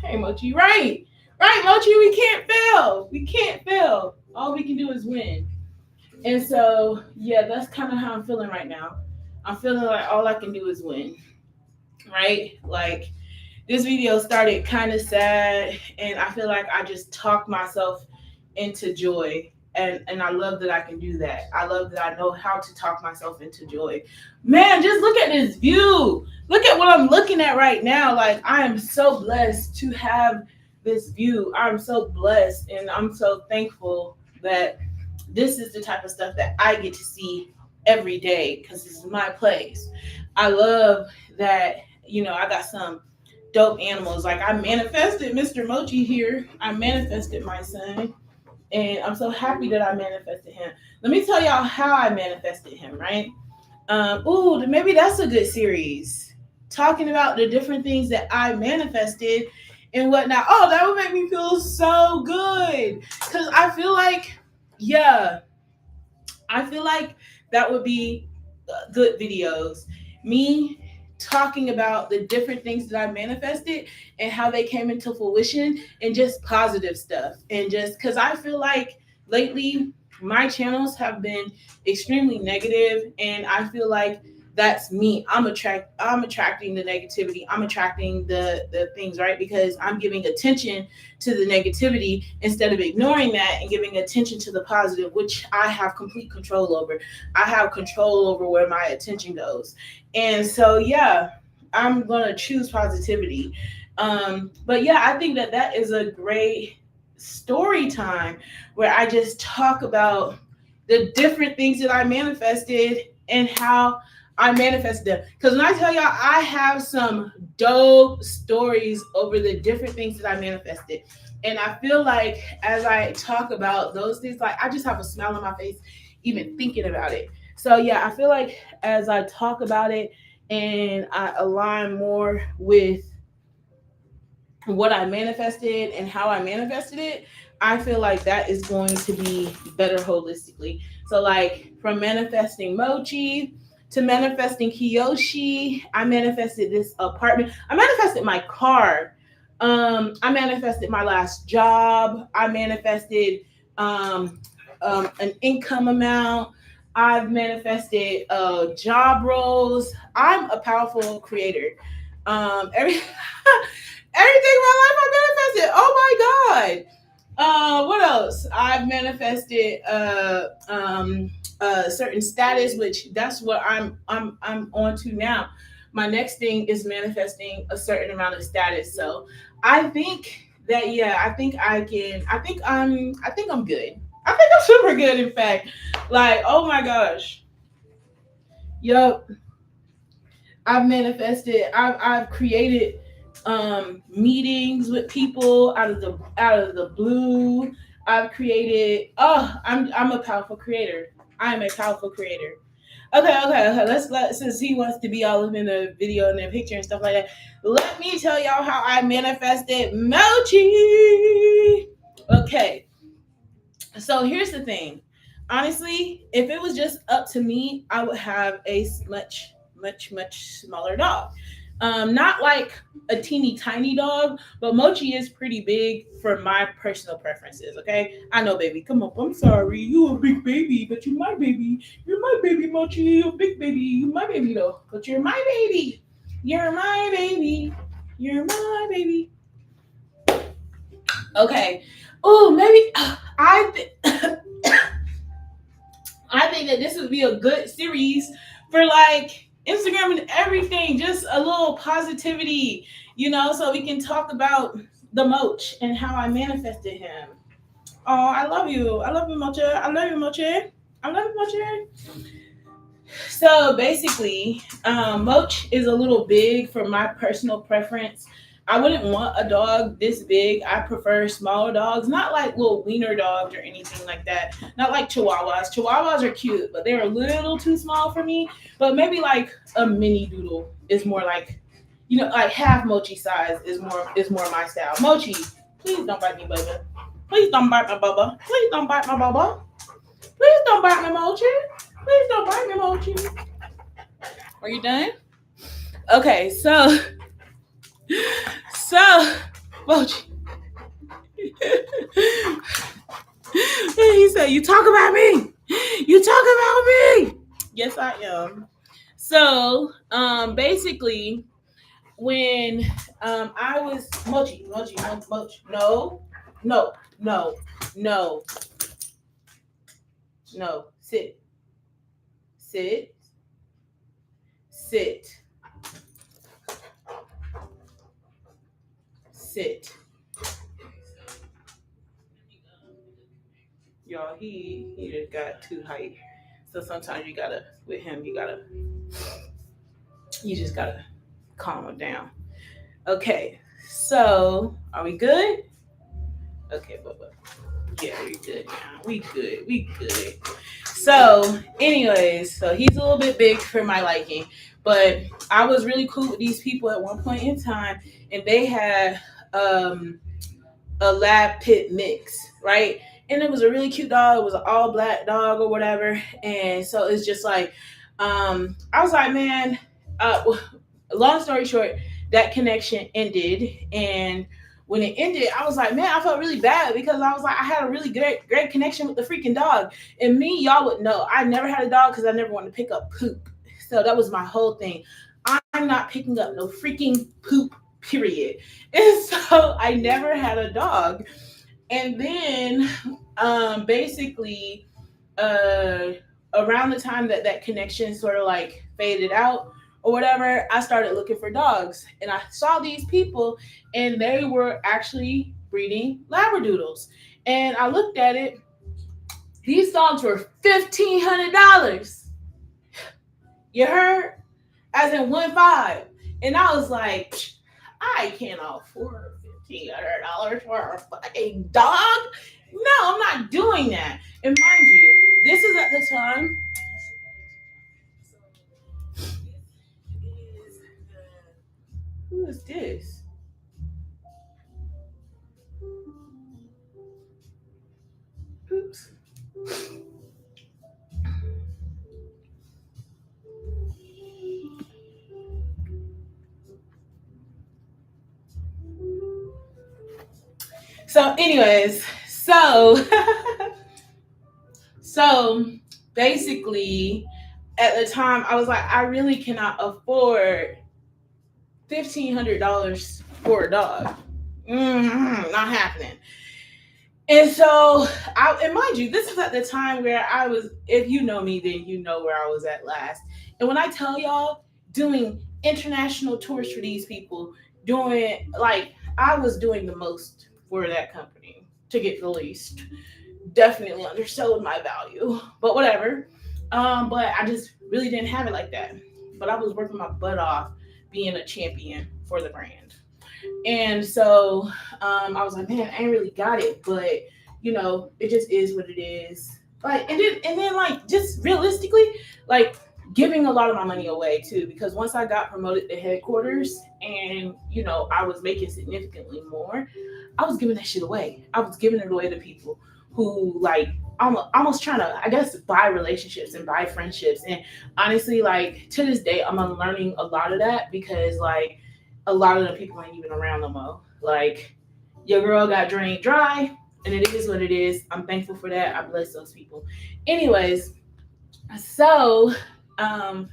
A: Hey Mochi, right. Right, Mochi, we can't fail. We can't fail. All we can do is win. And so, yeah, that's kind of how I'm feeling right now. I'm feeling like all I can do is win, right? Like this video started kind of sad, and I feel like I just talked myself into joy. And I love that I can do that. I love that I know how to talk myself into joy. Man, just look at this view. Look at what I'm looking at right now. Like, I am so blessed to have this view. I'm so blessed, and I'm so thankful that this is the type of stuff that I get to see every day because this is my place. I love that, I got some dope animals. Like I manifested Mr. Mochi here. I manifested my son. And I'm so happy that I manifested him. Let me tell y'all how I manifested him, right? Maybe that's a good series. Talking about the different things that I manifested and whatnot. Oh, that would make me feel so good. Because yeah, I feel like that would be good videos. Me talking about the different things that I manifested and how they came into fruition and just positive stuff. And just because I feel like lately my channels have been extremely negative, and I feel like that's me. I'm attracting the negativity. I'm attracting the things, right? Because I'm giving attention to the negativity instead of ignoring that and giving attention to the positive, which I have complete control over. I have control over where my attention goes. And so, yeah, I'm going to choose positivity. But yeah, I think that is a great story time where I just talk about the different things that I manifested and how I manifested them. Because when I tell y'all, I have some dope stories over the different things that I manifested. And I feel like as I talk about those things, like I just have a smile on my face even thinking about it. So yeah, I feel like as I talk about it and I align more with what I manifested and how I manifested it, I feel like that is going to be better holistically. So, like from manifesting Mochi to manifesting Kiyoshi, I manifested this apartment. I manifested my car. I manifested my last job. I manifested an income amount. I've manifested job roles. I'm a powerful creator. Every everything in my life I manifested. Oh my god. What else? I've manifested certain status, which that's what I'm on to now. My next thing is manifesting a certain amount of status. So I think that yeah, I think I'm good. I think I'm super good in fact. Like, oh my gosh. Yup. I've created meetings with people out of the blue. I've created I'm a powerful creator. I am a powerful creator. Okay. Since he wants to be all up in the video and the picture and stuff like that, let me tell y'all how I manifested Mochi. Okay. So here's the thing.
B: Honestly, if it was just up to me, I would have a much smaller dog. Not like a teeny tiny dog, but Mochi is pretty big for my personal preferences. Okay, I know, baby. Come up. I'm sorry, you a big baby, but you my baby. You're my baby, Mochi. You a big baby. You my baby though, but you're my baby. You're my baby. You're my baby. Okay. Oh, maybe I think that this would be a good series for like Instagram and everything. Just a little positivity, so we can talk about the Moch and how I manifested him. Oh, I love you. I love you, Moche. I love you, Moche. I love you, Moche. So basically, Moch is a little big for my personal preference. I wouldn't want a dog this big. I prefer smaller dogs, not like little wiener dogs or anything like that. Not like Chihuahuas. Chihuahuas are cute, but they're a little too small for me. But maybe like a mini doodle is more like, like half Mochi size is more my style. Mochi, please don't bite me, Bubba. Please don't bite my Bubba. Please don't bite my Bubba. Please don't bite me, Mochi. Please don't bite me, Mochi. Are you done? Okay, so Mochi. He said, "You talk about me. You talk about me." Yes, I am. So, basically, when I was Mochi, no, no, no, no, no, sit, sit, sit. Y'all, he just got too hype. So sometimes you just gotta calm him down. Okay, so are we good? Okay, Bubba. Yeah, we good now. We good. We good. So, anyways, so he's a little bit big for my liking, but I was really cool with these people at one point in time, and they had um a lab pit mix, right? And it was a really cute dog. It was an all black dog or whatever. And so it's just like, I was like, man, uh, long story short, that connection ended. And when it ended, I was like, man, I felt really bad because I was like, I had a really great connection with the freaking dog. And me, y'all would know, I never had a dog because I never wanted to pick up poop. So that was my whole thing. I'm not picking up no freaking poop, period. And so I never had a dog. And then basically uh around the time that that connection sort of like faded out or whatever, I started looking for dogs and I saw these people and they were actually breeding labradoodles. And I looked at it, these dogs were $1,500. You heard? As in 1.5. And I was like, I can't afford $1,500 for a fucking dog. No, I'm not doing that. And mind you, this is at the time. Who is this? Oops. So, anyways, so basically, at the time, I was like, I really cannot afford $1,500 for a dog. Not happening. And so, and mind you, this is at the time where I was, if you know me, then you know where I was at last. And when I tell y'all, doing international tours for these people, doing, like, I was doing the most for that company to get the least. Definitely undersold my value, but whatever. But I just really didn't have it like that. But I was working my butt off being a champion for the brand. And so I was like, man, I ain't really got it, but it just is what it is. Like, and then like just realistically, like giving a lot of my money away too, because once I got promoted to headquarters and I was making significantly more, I was giving that shit away. I was giving it away to people who like almost trying to, I guess, buy relationships and buy friendships. And honestly, like to this day, I'm unlearning a lot of that because like a lot of the people ain't even around no more. Like your girl got drained dry, and it is what it is. I'm thankful for that. I bless those people. Anyways, so um,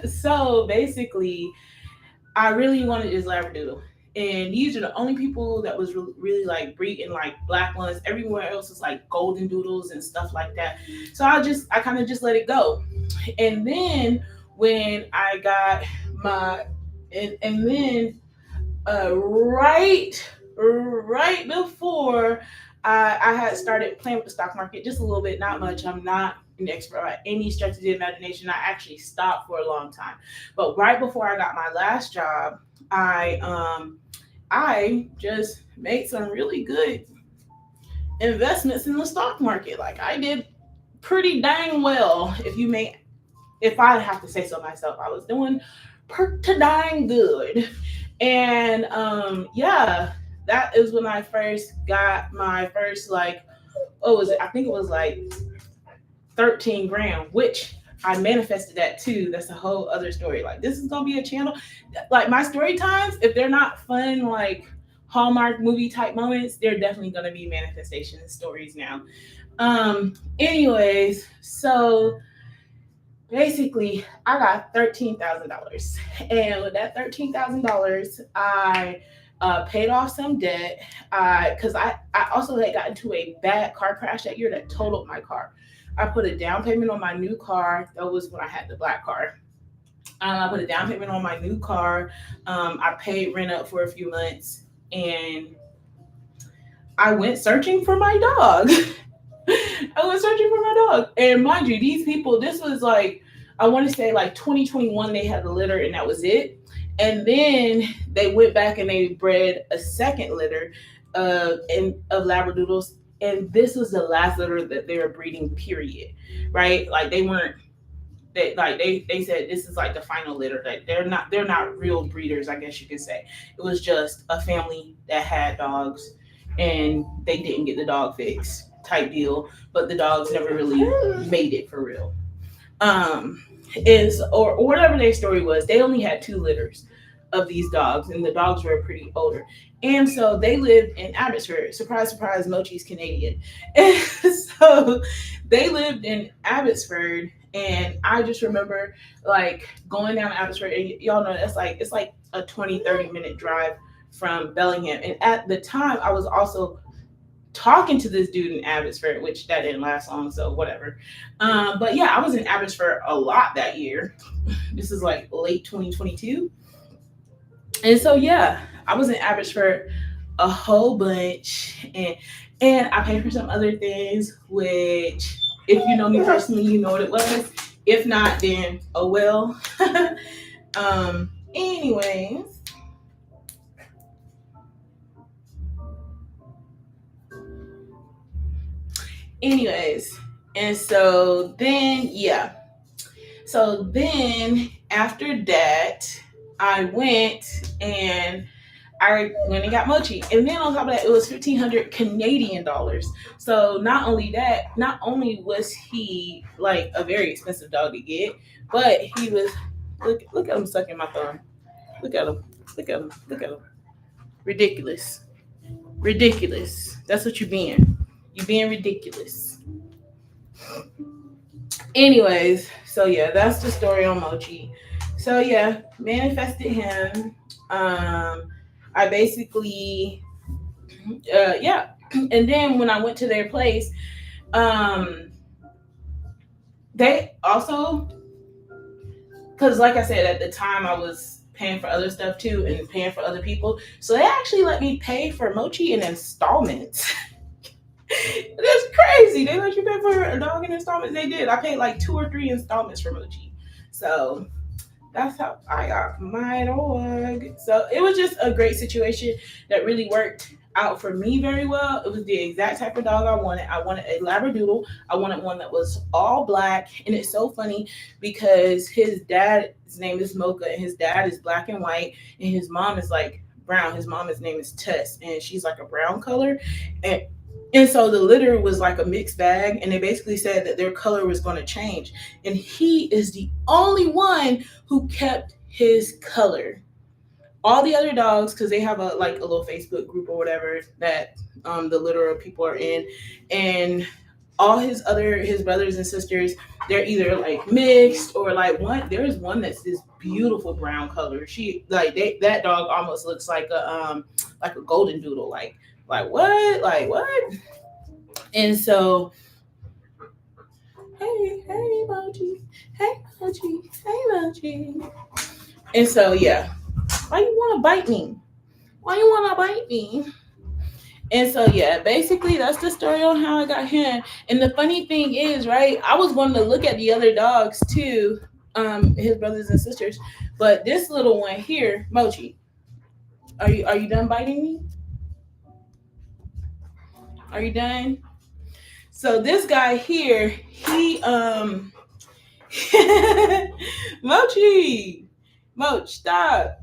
B: so basically, I really wanted this Labradoodle. And these are the only people that was really like breeding like black ones. Everywhere else is like golden doodles and stuff like that. So I kind of just let it go. And then when I got my, and then right before I had started playing with the stock market just a little bit, not much. I'm not an expert by any stretch of the imagination. I actually stopped for a long time, but right before I got my last job, I just made some really good investments in the stock market. Like I did pretty dang well, if I have to say so myself. I was doing pretty dang good. And yeah, that is when I first got my first like, oh, was it? I think it was like 13 grand, which I manifested that too. That's a whole other story. Like this is gonna be a channel. Like my story times, if they're not fun, like Hallmark movie type moments, they're definitely gonna be manifestation stories now. Anyways, so basically I got $13,000. And with that $13,000, I paid off some debt. Because I also had gotten into a bad car crash that year that totaled my car. I put a down payment on my new car. That was when I had the black car. I put a down payment on my new car. I paid rent up for a few months, and I went searching for my dog. I was searching for my dog. And mind you, these people, this was like, I want to say like 2021, they had the litter and that was it. And then they went back and they bred a second litter of Labradoodles. And this was the last litter that they were breeding, period. Right? Like they weren't, they said this is like the final litter. Like they're not real breeders, I guess you could say. It was just a family that had dogs and they didn't get the dog fix type deal, but the dogs never really made it for real. Um is or whatever their story was, they only had two litters of these dogs, and the dogs were pretty older. And so they lived in Abbotsford. Surprise, surprise, Mochi's Canadian. And so they lived in Abbotsford. And I just remember like going down Abbotsford, and y'all know that's like it's like a 20-30 minute drive from Bellingham. And at the time I was also talking to this dude in Abbotsford, which that didn't last long, so whatever. But yeah, I was in Abbotsford a lot that year. This is like late 2022. And so yeah, I was in Abbotsford a whole bunch, and I paid for some other things, which if you know me personally, you know what it was. If not, then oh well. Anyways, anyways, and so then yeah, so then after that, I went and I went and got Mochi. And then on top of that, it was 1,500 Canadian dollars. So not only that, not only was he like a very expensive dog to get, but he was, look at him sucking my thumb. Look at him. Look at him. Look at him. Ridiculous. Ridiculous. That's what you're being. You're being ridiculous. Anyways, so yeah, that's the story on Mochi. So yeah, manifested him. I basically, yeah. And then when I went to their place, um, they also, because like I said, at the time I was paying for other stuff too and paying for other people. So they actually let me pay for Mochi in installments. That's crazy. They let you pay for a dog in installments. They did. I paid like 2 or 3 installments for Mochi. So that's how I got my dog. So it was just a great situation that really worked out for me very well. It was the exact type of dog I wanted. I wanted a Labradoodle. I wanted one that was all black. And it's so funny because his dad's name is Mocha, and his dad is black and white, and his mom is like brown. His mom's name is Tess, and she's like a brown color. And And so the litter was like a mixed bag, and they basically said that their color was going to change. And he is the only one who kept his color. All the other dogs, because they have a little Facebook group or whatever that the litter of people are in, and all his brothers and sisters, they're either like mixed or like one. There is one that's this beautiful brown color. She that dog almost looks like a golden doodle. Like what? And so hey Mochi, hey Mochi, hey Mochi. And so yeah, why you wanna bite me? Why you wanna bite me? And so yeah, basically that's the story on how I got him. And the funny thing is, right, I was wanting to look at the other dogs too, his brothers and sisters, but this little one here, Mochi, are you done biting me? Are you done? So this guy here, he Mochi, Moch, stop.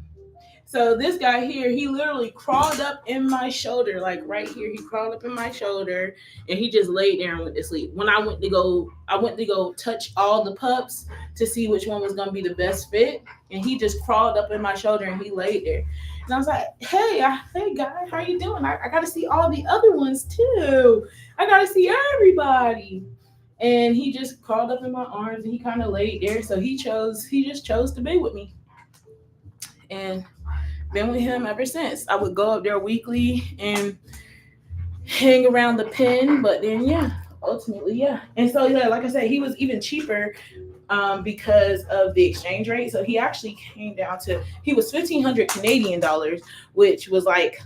B: So this guy here, he literally crawled up in my shoulder, like right here. He crawled up in my shoulder, and he just laid there and went to sleep. When I went to go touch all the pups to see which one was gonna be the best fit, and he just crawled up in my shoulder and he laid there. And I was like, hey guy, how you doing? I got to see all the other ones too. I got to see everybody. And he just crawled up in my arms and he kind of laid there. So he just chose to be with me. And been with him ever since. I would go up there weekly and hang around the pen, but then yeah, ultimately yeah. And so yeah, like I said, he was even cheaper because of the exchange rate. So he actually came down to he was 1,500 Canadian dollars, which was like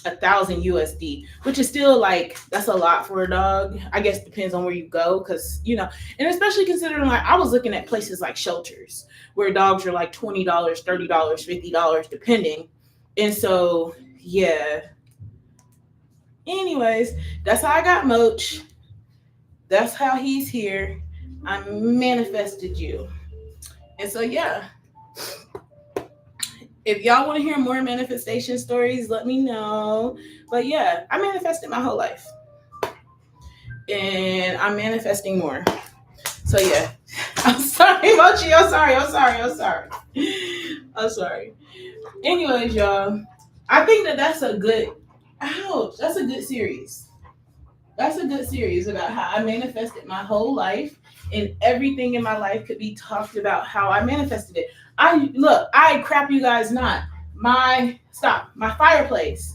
B: 1,000 USD, which is still like that's a lot for a dog. I guess depends on where you go, because and especially considering like I was looking at places like shelters where dogs are like $20, $30, $50 depending. And so yeah. Anyways, that's how I got Moch. That's how he's here. I manifested you. And so yeah. If y'all want to hear more manifestation stories, let me know. But yeah, I manifested my whole life. And I'm manifesting more. So yeah. I'm sorry, Mochi. I'm sorry. Anyways, y'all. I think that's a good that's a good series. That's a good series about how I manifested my whole life, and everything in my life could be talked about how I manifested it. I crap you guys not. My fireplace.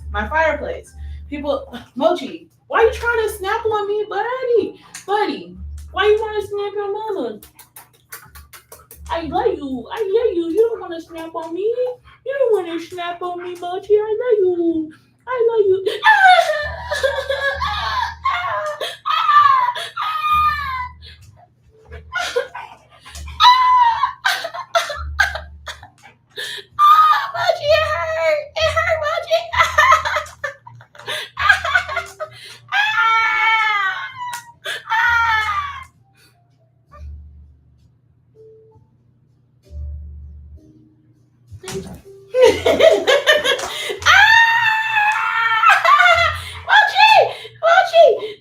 B: People, Mochi, why you trying to snap on me, buddy? Why you want to snap your mama? I love you. You don't want to snap on me. You don't want to snap on me, Mochi. I love you. Mochi, it hurt. It hurt, Mochi.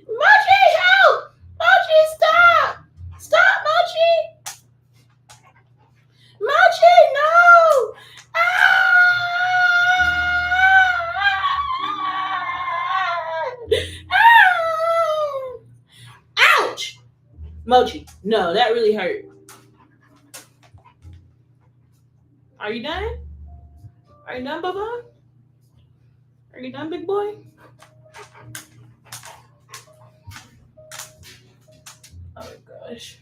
B: Mochi, help! Mochi, stop! Stop, Mochi! Mochi, no! Ouch! Mochi, no, that really hurt. Are you done? Are you done, Bubba? Are you done, big boy? Oh gosh.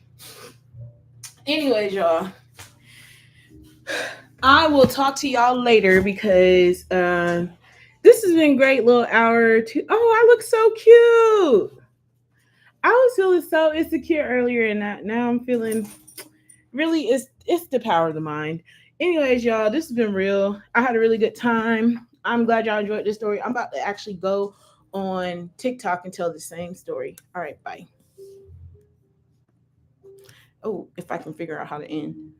B: Anyways, y'all. I will talk to y'all later because this has been a great little hour or two. Oh, I look so cute. I was feeling so insecure earlier, and now I'm feeling really it's the power of the mind. Anyways, y'all, this has been real. I had a really good time. I'm glad y'all enjoyed this story. I'm about to actually go on TikTok and tell the same story. All right, bye. Oh, if I can figure out how to end.